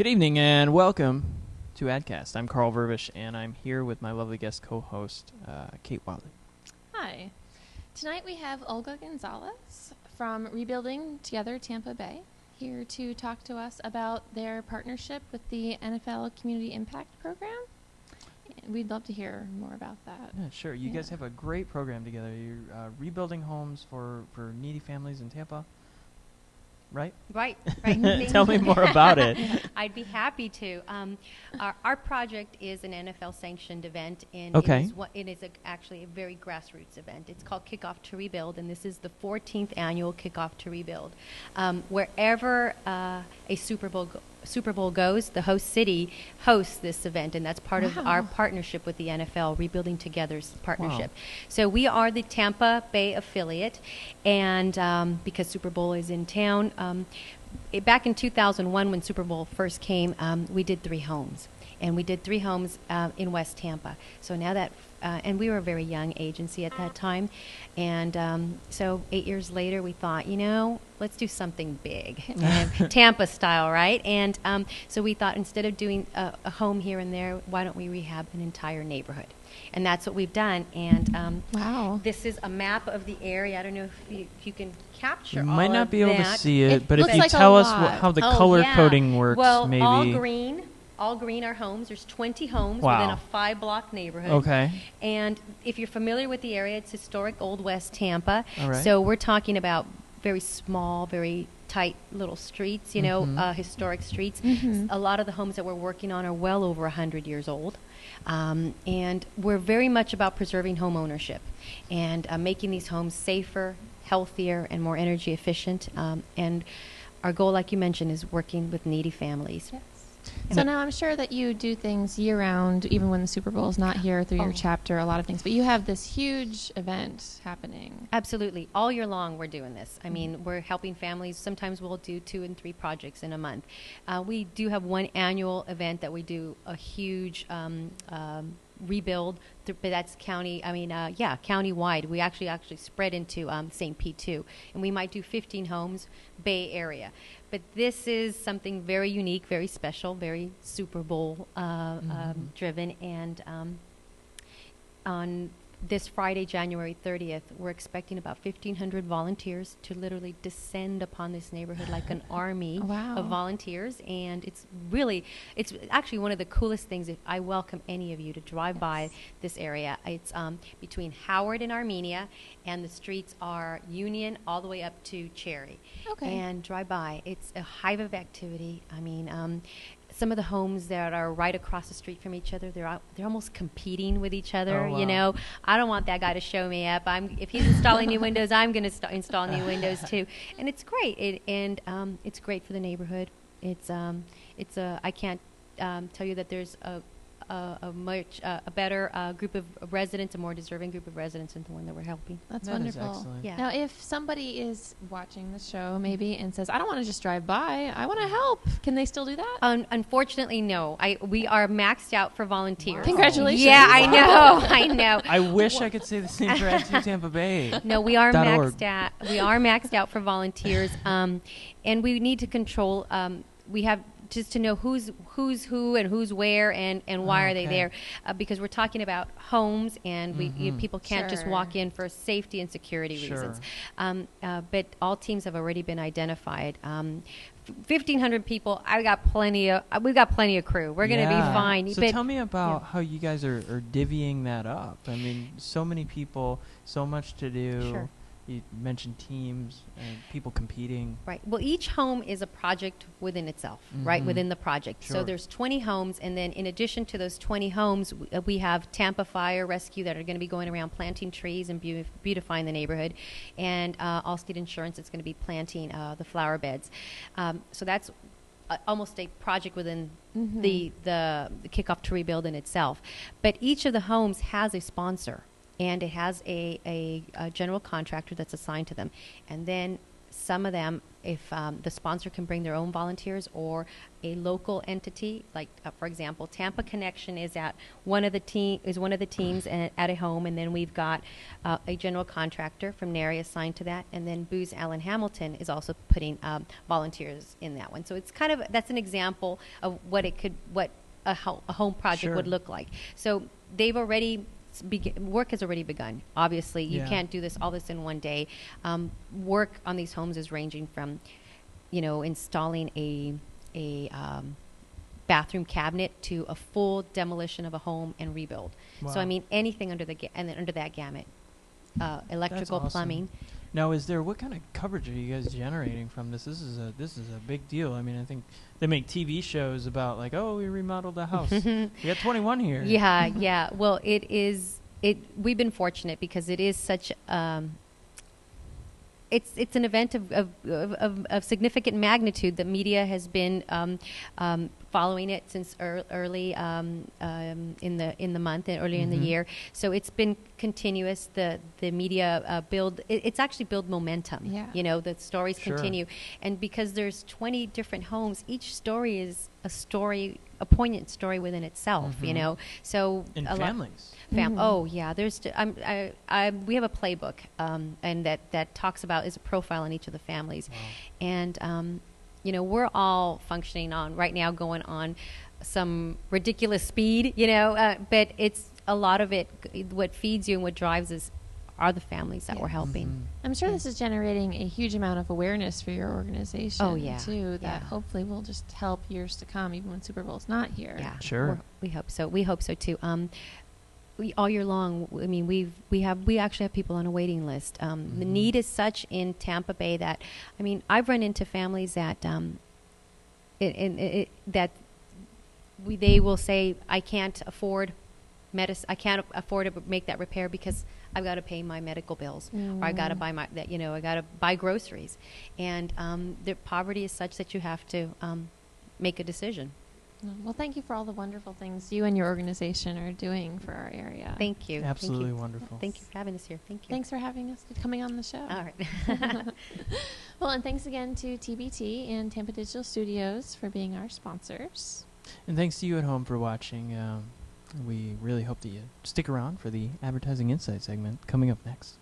Good evening and welcome to AdCast. I'm Carl Vervish, and I'm here with my lovely guest co-host, Kate Wiley. Hi. Tonight we have Olga Gonzalez from Rebuilding Together Tampa Bay here to talk to us about their partnership with the NFL Community Impact Program. We'd love to hear more about that. Yeah, sure. You guys have a great program together. You're rebuilding homes for needy families in Tampa, right? Right. Tell me more about it. I'd be happy to. Our project is an NFL-sanctioned event, and Okay. it is actually a very grassroots event. It's called Kickoff to Rebuild, and this is the 14th annual Kickoff to Rebuild. Wherever a Super Bowl goes, the host city hosts this event, and that's part of our partnership with the NFL, Rebuilding Together's partnership. Wow. So we are the Tampa Bay affiliate, and because Super Bowl is in town, back in 2001 when Super Bowl first came, we did 3 homes. And we did 3 homes in West Tampa. So now that, and we were a very young agency at that time. And so 8 years later, we thought, let's do something big, Tampa style, right? And so we thought instead of doing a home here and there, why don't we rehab an entire neighborhood? And that's what we've done. And Wow. This is a map of the area. I don't know if you can capture You all might not of be able to that. see it, but if looks you like a tell us lot. how the Oh, color yeah. coding works, well, maybe. all green are homes. There's 20 homes Wow. within a 5-block neighborhood. Okay. And if you're familiar with the area, it's historic Old West Tampa. All right. So we're talking about very small, very tight little streets, historic streets. Mhm. A lot of the homes that we're working on are well over 100 years old. And we're very much about preserving home ownership and making these homes safer, healthier, and more energy efficient. And our goal, like you mentioned, is working with needy families. Yes. So now I'm sure that you do things year-round, even when the Super Bowl is not here through your chapter, a lot of things. But you have this huge event happening. Absolutely. All year long we're doing this. I mean, we're helping families. Sometimes we'll do 2 and 3 projects in a month. We do have one annual event that we do a huge rebuild, but that's county-wide. We actually spread into St. Pete too. And we might do 15 homes, Bay Area. But this is something very unique, very special, very Super Bowl driven. And on this Friday, January 30th, we're expecting about 1,500 volunteers to literally descend upon this neighborhood like an army Wow. of volunteers. And it's actually one of the coolest things. If I welcome any of you to drive by this area. It's between Howard and Armenia, and the streets are Union all the way up to Cherry. Okay. And drive by. It's a hive of activity. I mean, some of the homes that are right across the street from each other, they're almost competing with each other. Oh, wow. I don't want that guy to show me up. If he's installing new windows, I'm going to install new windows too. And it's great. It's great for the neighborhood. I can't tell you that there's a better group of residents, a more deserving group of residents than the one that we're helping. That's That is wonderful. excellent. Yeah. Now, if somebody is watching the show maybe and says, I don't want to just drive by, I want to help, can they still do that? Unfortunately, no. We are maxed out for volunteers. Wow. Congratulations. Yeah, Wow. I know. I wish I could say the same for Ad Tampa Bay. No, we are .org. maxed out for volunteers, and we need to control. We have just to know who's who and who's where and why are they Okay. there, because we're talking about homes and people can't just Sure. walk in for safety and security Sure. reasons. But all teams have already been identified. 1,500 people. We got plenty of crew. We're going to be fine. So but tell me about how you guys are divvying that up. I mean, so many people, so much to do. Sure. You mentioned teams and people competing. Right. Well, each home is a project within itself, right, Mhm. within the project. Sure. So there's 20 homes, and then in addition to those 20 homes, we have Tampa Fire Rescue that are going to be going around planting trees and beautifying the neighborhood, and Allstate Insurance is going to be planting the flower beds. So that's almost a project within the Kickoff to Rebuild in itself. But each of the homes has a sponsor. And it has a general contractor that's assigned to them. And then some of them, if the sponsor can bring their own volunteers or a local entity, like for example, Tampa Connection is at one of the teams at a home, and then we've got a general contractor from NARI assigned to that, and then Booz Allen Hamilton is also putting volunteers in that one. So it's kind of, that's an example of what a home project would look like. So they've already work has already begun. Obviously, you can't do all this in one day. Work on these homes is ranging from, installing a bathroom cabinet to a full demolition of a home and rebuild. Wow. So I mean, anything under that gamut, electrical, That's awesome. plumbing. Now, what kind of coverage are you guys generating from this? This is a big deal. I mean, I think they make TV shows about like, oh, we remodeled a house. We got 21 here. Yeah. Well, we've been fortunate because it is such it's an event of significant magnitude. The media has been following it since early in the month, earlier in the year. So it's been continuous. The media it's actually build momentum. Yeah. The stories continue, and because there's 20 different homes, each story is a poignant story within itself. So And families. Oh yeah, there's. We have a playbook, and that talks about is a profile on each of the families, and we're all functioning on right now, going on some ridiculous speed, but it's a lot of it. What feeds you and what drives us are the families that we're helping. I'm sure this is generating a huge amount of awareness for your organization. Oh, yeah. Too, that hopefully will just help years to come, even when Super Bowl's not here. Yeah, sure. We hope so. We hope so too. All year long, I mean, we actually have people on a waiting list. The need is such in Tampa Bay that, I mean, I've run into families that they will say, I can't afford medicine. I can't afford to make that repair because I've got to pay my medical bills, or I got to buy I got to buy groceries, and the poverty is such that you have to make a decision. Well, thank you for all the wonderful things you and your organization are doing for our area. Thank you. Absolutely Thank you. wonderful. Thank you for having us here. Thank you. Thanks for having us, coming on the show. All right. Well, and thanks again to TBT and Tampa Digital Studios for being our sponsors. And thanks to you at home for watching. We really hope that you stick around for the Advertising Insight segment coming up next.